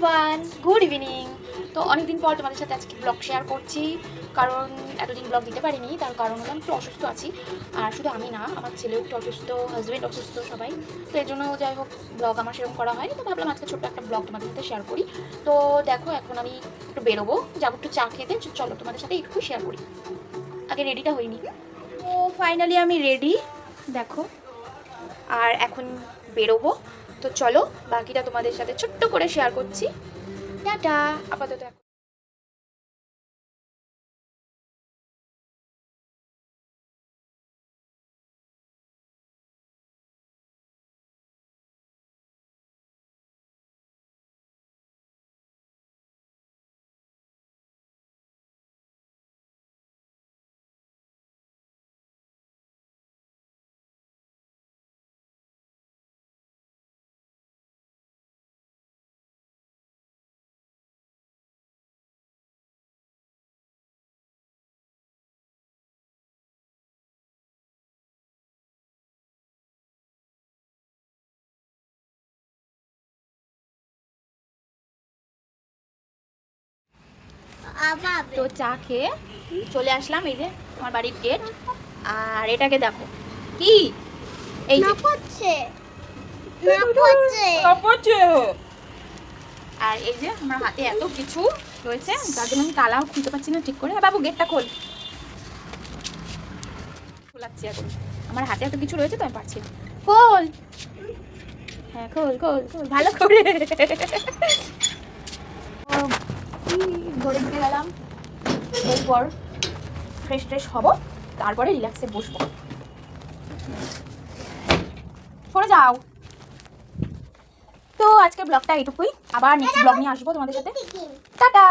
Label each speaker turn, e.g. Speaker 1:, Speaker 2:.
Speaker 1: Everyone, good evening. তো অনেকদিন পর তোমাদের সাথে আজকে ব্লগ শেয়ার করছি, কারণ এতদিন ব্লগ দিতে পারিনি। তার কারণ হলো আমি একটু অসুস্থ আছি, আর শুধু আমি না, আমার ছেলেও একটু অসুস্থ, হাজব্যান্ড অসুস্থ, সবাই। তো এর জন্য যাই হোক ব্লগ আমার সেরকম করা হয়নি। তো ভাবলাম আজকে ছোট্ট একটা ব্লগ তোমাদের সাথে শেয়ার করি। তো দেখো এখন আমি একটু বেরোবো, যাবো একটু চা খেতে। চলো তোমাদের সাথে একটু শেয়ার করি। আগে রেডিটা হইনি। তো ফাইনালি আমি রেডি, দেখো, আর এখন বেরোবো। তো চলো বাকিটা তোমাদের সাথে ছোট্ট করে শেয়ার করছি। টাটা। আপাতত তো চা খেয়ে চলে আসলাম, এই যে আমার বাড়ির গেট। আর এটাকে দেখো কি, এই যে আর এই যে আমার হাতে এত কিছু রয়েছে, যার জন্য আমি তালাও খুলতে পারছি না ঠিক করে। বাবু গেটটা খোল, খোলাচ্ছি এখন। আমার হাতে এত কিছু রয়েছে তো আমি পারছি না। খোল, হ্যাঁ খোল খোল খোল ভালো করে। ঘরে ঢুকে গেলাম, এরপর ফ্রেশ ট্রেশ হবো, তারপরে রিল্যাক্সে বসবো। সরে যাও। তো আজকে ব্লগটা এইটুকুই, আবার নেক্সট ব্লগ নিয়ে আসবো তোমাদের সাথে। টাটা।